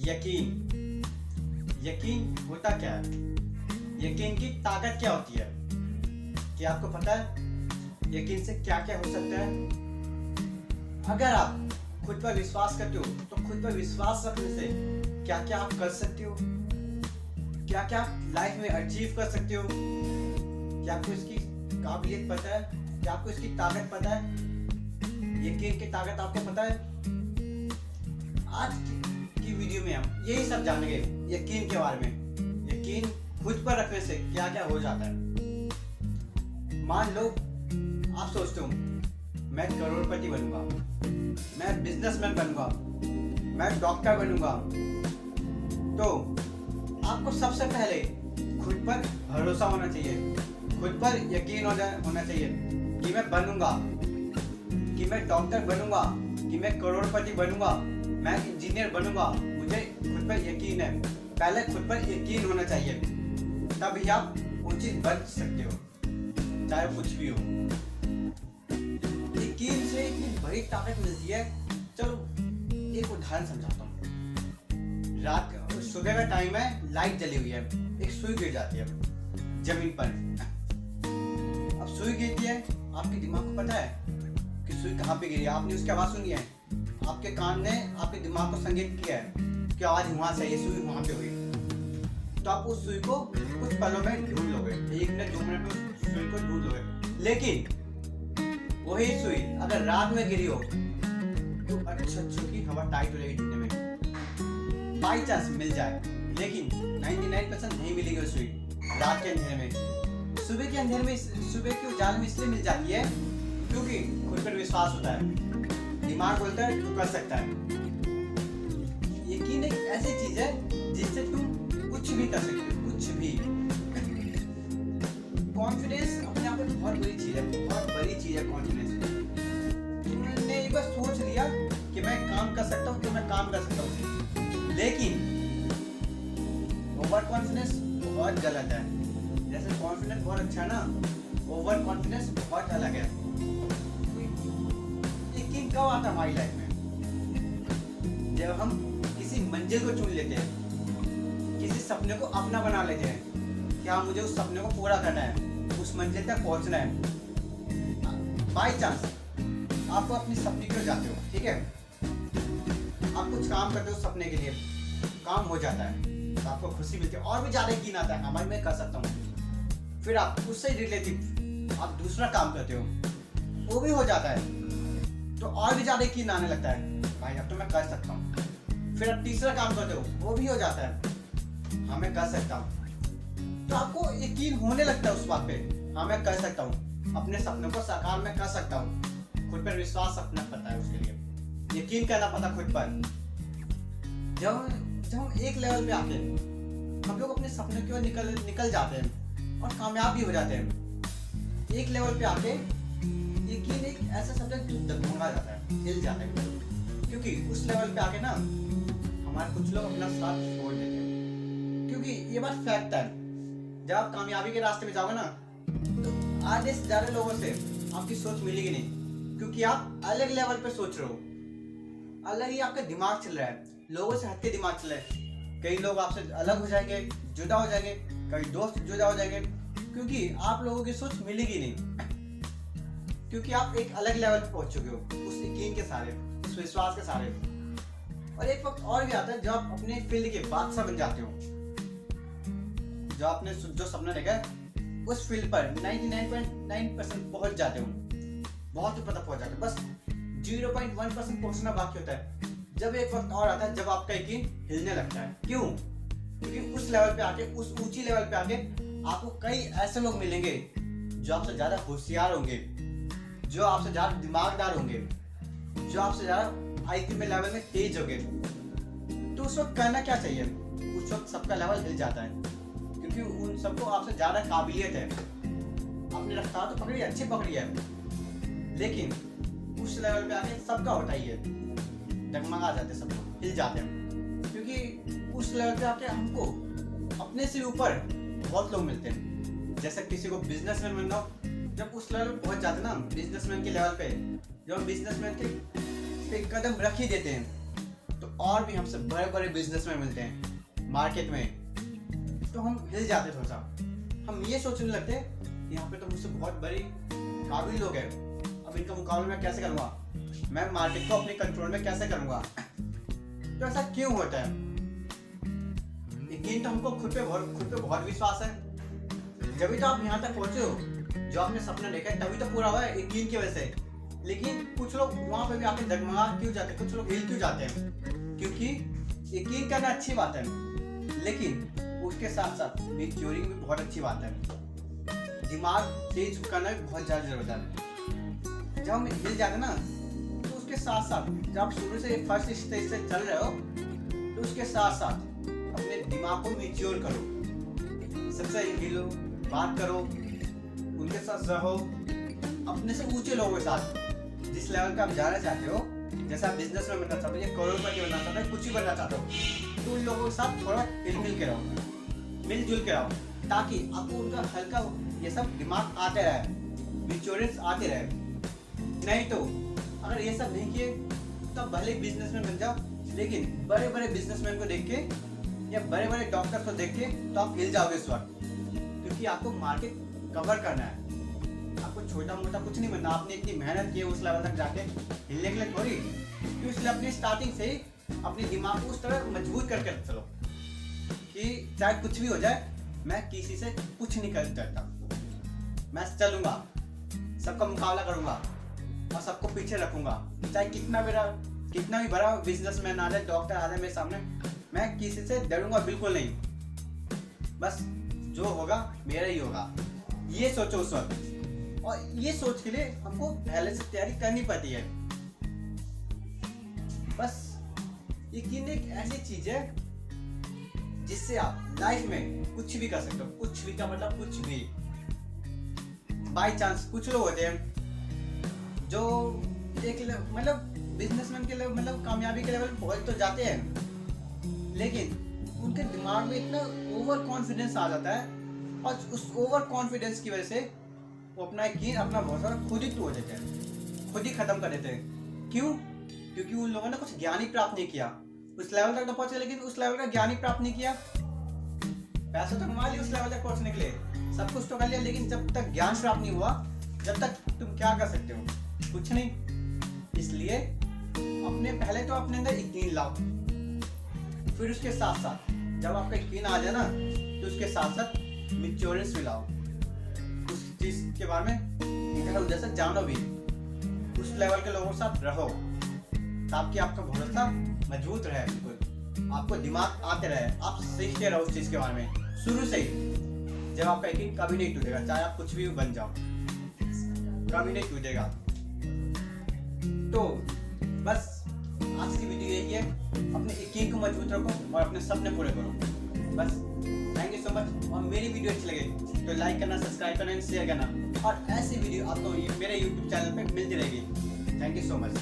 यकीन। यकीन होता क्या है? यकीन की ताकत क्या होती है? क्या आपको पता है यकीन से क्या क्या हो सकता है? अगर आप खुद पर विश्वास करते हो तो खुद पर विश्वास रखने से क्या क्या आप कर सकते हो, क्या क्या आप लाइफ में अचीव कर सकते हो। क्या आपको इसकी काबिलियत पता है? क्या आपको इसकी ताकत पता है? यकीन की ताकत आपको पता है? आज की वीडियो में हम यही सब जानेंगे यकीन के बारे में। यकीन खुद पर रखने से क्या क्या हो जाता है। मान लो आप सोचते हो मैं करोड़पति बनूंगा, मैं बिजनेसमैन बनूंगा, मैं डॉक्टर बनूंगा, तो आपको सबसे पहले खुद पर भरोसा होना चाहिए, खुद पर यकीन होना चाहिए कि मैं बनूंगा, कि मैं डॉक्टर बनूंगा, कि मैं करोड़पति बनूंगा, मैं इंजीनियर बनूंगा। मुझे खुद पर यकीन है। पहले खुद पर यकीन होना चाहिए, तभी आप वो चीज बन सकते हो, चाहे कुछ भी हो। यकीन से इतनी बड़ी ताकत मिलती है। चलो एक उदाहरण समझाता हूँ। रात सुबह का टाइम है, लाइट जली हुई है, एक सुई गिर जाती है जमीन पर। अब सुई गिरती है, आपके दिमाग को पता है कि सुई कहाँ पे गिरी है। आपने उसकी आवाज सुनी है, आपके कान ने आपके दिमाग को संकेत किया है कि आवाज वहां से, ये सुई वहां पे हुई। तो आप उस सुई को कुछ पलों में ढूंढ लोगे, 1 मिनट 2 मिनट में उस सुई को ढूंढ लोगे। लेकिन वही सुई अगर रात में गिरी हो तो अच्छी की हवा टाइट हो जाएगी ढूंढने में, बाई चांस मिल जाए, लेकिन 99% नहीं मिलेगी वो सुई रात के अंधेरे में। सुबह के अंधेरे में, सुबह के उजाले में इसलिए मिल जाती है क्योंकि खुद पर विश्वास होता है, दिमाग बोलता है तू कर सकता है। यकीन एक ऐसी चीज है जिससे तुम कुछ भी कर सकते हो, कुछ भी। कॉन्फिडेंस अपने आप में बहुत बड़ी चीज है, बहुत बड़ी चीज है कॉन्फिडेंस। तुमने एक बार सोच लिया कि मैं काम कर सकता हूँ तो मैं काम कर सकता हूँ, लेकिन ओवर कॉन्फिडेंस बहुत गलत है। जैसे कॉन्फिडेंस बहुत अच्छा है ना, ओवर कॉन्फिडेंस बहुत अलग है। यकीन कब आता है हमारी लाइफ में? जब हम किसी मंजिल को चुन लेते हैं, किसी सपने को अपना बना लेते हैं कि हाँ मुझे उस सपने को पूरा करना है, उस मंजिल तक पहुंचना है। बाई चांस आपको अपनी सपने क्यों जाते हो, ठीक है, आप कुछ काम करते हो सपने के लिए, काम हो जाता है तो आपको खुशी मिलती है, और भी ज्यादा यकीन आता है हमारे मैं कर सकता हूँ। फिर आप उससे रिलेटिव आप दूसरा काम करते हो, वो भी हो जाता है तो और भी ज्यादा यकीन आने लगता है, भाई अब तो मैं कर सकता हूँ। फिर आप तीसरा काम करते हो, वो भी हो जाता है, हाँ मैं कर सकता हूँ। तो आपको यकीन होने लगता है उस बात पे, हाँ मैं कर सकता हूँ, अपने सपनों को साकार मैं कर सकता हूँ। खुद पर विश्वास रखना पड़ता है, उसके लिए यकीन करना पड़ता खुद पर। जब हम एक लेवल पे आके हम लोग अपने सपने की ओर निकल जाते हैं और कामयाब भी हो जाते हैं। एक लेवल पे आके यकीन एक ऐसा शब्द है जो डगमगा जाता है, हिल जाता है, क्योंकि उस लेवल पे आके ना हमारे कुछ लोग अपना साथ छोड़ देते हैं। क्योंकि ये बात फैक्ट है, जब आप कामयाबी के रास्ते में जाओगे ना तो आधे से ज्यादा लोगों से आपकी सोच मिलेगी नहीं, क्योंकि आप अलग लेवल पे सोच रहे हो, अलग ही आपका दिमाग चल रहा है, लोगों से हटके दिमाग चल रहा है। कई लोग आपसे अलग हो जाएंगे, जुदा हो जाएंगे, कई दोस्त जुदा हो जाएंगे, क्योंकि आप लोगों की सोच मिलेगी नहीं, क्योंकि आप एक अलग लेवल पे पहुंच चुके हो उस यकीन के सहारे, उस विश्वास के सहारे। और एक वक्त और भी आता है जब आप अपने फील्ड के बादशाह बन जाते हो, जो आपने जो सपना देखा है उस फील्ड पर 99.9% पहुंच जाते हो, बहुत ऊपर तक पहुंच जाते हो, बस 0.1% पहुंचना बाकी होता है। जब एक वक्त और आता है जब आपका यकीन हिलने लगता है। क्यों? क्योंकि उस लेवल पे आके, उस ऊंची लेवल पे आके आपको कई ऐसे लोग मिलेंगे जो आपसे ज्यादा होशियार होंगे, जो आपसे ज्यादा दिमागदार होंगे, जो आपसे ज्यादा आईक्यू में लेवल में तेज होंगे। तो उस वक्त करना क्या चाहिए? उस वक्त सबका लेवल हिल जाता है, क्योंकि उन सबको आपसे ज्यादा काबिलियत है। आपने रफ्तार तो पकड़ी, अच्छी पकड़ी है, लेकिन उस लेवल पे आके सबका होता ही है, डगमगा जाते, सब लोग हिल जाते हैं। क्योंकि उस लेवल पे आके हमको अपने से ऊपर बहुत लोग मिलते हैं। जैसे किसी को बिजनेसमैन बनना हो, जब उस लेवल पे पहुंच जाते ना, बिजनेसमैन के लेवल पे, जब बिजनेसमैन के कदम रख ही देते हैं तो और भी हमसे बड़े बड़े बिजनेस में मिलते हैं मार्केट में, तो हम हिल जाते थोड़ा सा। हम ये सोचने लगते यहाँ पे तो मुझसे बहुत बड़ी काबिल लोग हैं, अब इनका मुकाबला मैं कैसे करूँगा, मैं मार्केट को अपने कंट्रोल में कैसे करूँगा। तो ऐसा क्यों होता है? यकीन तो हमको खुद पे बहुत विश्वास है, जब तो आप यहाँ तक पहुँचे हो, जो आपने सपना देखा है तभी तो पूरा हुआ है यकीन की वजह से। लेकिन कुछ लोग वहाँ पे भी आके डगमगा क्यों जाते हैं, कुछ लोग हिल क्यों जाते हैं? क्योंकि यकीन करना अच्छी बात है, लेकिन उसके साथ साथ मैच्योरिंग भी बहुत अच्छी बात है। दिमाग तेज करना भी बहुत ज़्यादा जरूरत है। जब हम हिल जाते हैं ना, तो उसके साथ साथ जब आप शुरू से फर्स्ट स्टेज से चल रहे हो, तो उसके साथ साथ अपने दिमाग को मैच्योर करो, सबसे हिलो, बात करो, उनके साथ रहो, अपने से ऊंचे लोगों के साथ, जिस लेवल पे आप जाना चाहते हो, जैसे आप बिजनेस में बनना चाहते हो या करोड़पति बनना चाहते हो, कुछ भी बनना चाहते हो, तो उन लोगों के साथ थोड़ा मिल के रहो, मिलजुल के रहो, ताकि आपको उनका हल्का ये सब दिमाग आते रहे, मैच्योरेंस आते रहे। नहीं तो अगर ये सब नहीं किए तो भले ही बिजनेसमैन बन जाओ, लेकिन बड़े बड़े बिजनेसमैन को देख के या बड़े बड़े डॉक्टर को देख के तो आप हिल जाओगे इस वक्त, क्योंकि आपको मार्केट कवर करना है, आपको छोटा मोटा कुछ नहीं बनना। आपने इतनी मेहनत की उस लेवल तक जाके हिलने के लिए थोड़ी, तो इसलिए अपनी स्टार्टिंग से ही अपने दिमाग को उस तरह मजबूत करके चलो कि चाहे कुछ भी हो जाए, मैं किसी से कुछ नहीं कर डरता, मैं चलूंगा, सबका मुकाबला करूंगा और सबको पीछे रखूंगा, चाहे कितना भी बड़ा बिजनेसमैन आ जाए, डॉक्टर आ जाए मेरे सामने, मैं किसी से डरूंगा बिल्कुल नहीं, बस जो होगा मेरा ही होगा। ये सोचो उस वक्त, और ये सोच के लिए हमको पहले से तैयारी करनी पड़ती है। बस यकीन एक ऐसी चीज है जिससे आप लाइफ में कुछ भी कर सकते हो, कुछ भी का मतलब कुछ भी। बाय चांस कुछ लोग होते हैं जो एक मतलब बिजनेसमैन के लेवल, मतलब कामयाबी के लेवल पहुंच तो जाते हैं, लेकिन उनके दिमाग में इतना ओवर कॉन्फिडेंस आ जाता है, और उस ओवर कॉन्फिडेंस की वजह से वो अपना यकीन, अपना भरोसा खुद ही तोड़ देते हैं, खुद ही खत्म कर देते हैं। क्यों? क्योंकि उन लोगों ने कुछ ज्ञान ही प्राप्त नहीं किया। उस लेवल तक तो पहुंचे, लेकिन उस लेवल का ज्ञान ही प्राप्त नहीं किया। पैसा तो कमा लिया उस लेवल तक पहुंचने के लिए, सब कुछ तो कर लिया, लेकिन जब तक ज्ञान प्राप्त नहीं हुआ, जब तक तुम क्या कर सकते हो? कुछ नहीं। इसलिए पहले तो अपने अंदर यकीन लाओ, फिर उसके साथ साथ जब आपका यकीन आ जाए ना, तो उसके साथ साथ मैच्योरेंस भी लाओ, उस चीज के बारे में इधर उधर से जानो भी, उस लेवल के लोगों के साथ रहो, ताकि आपका भरोसा मजबूत रहे, बिल्कुल आपको दिमाग आते रहे, आप सीखते रहो उस चीज के बारे में शुरू से ही। जब आपका यकीन कभी नहीं टूटेगा, चाहे आप कुछ भी बन जाओ, कभी नहीं टूटेगा। तो बस आज की वीडियो यही है, अपने यकीन को मजबूत रखो और अपने सपने पूरे करो। बस थैंक यू सो मच। और मेरी वीडियो अच्छी लगे तो लाइक करना, सब्सक्राइब करना, शेयर करना, और ऐसी वीडियो आपको मेरे YouTube चैनल पे मिलती रहेगी। Thank you so much.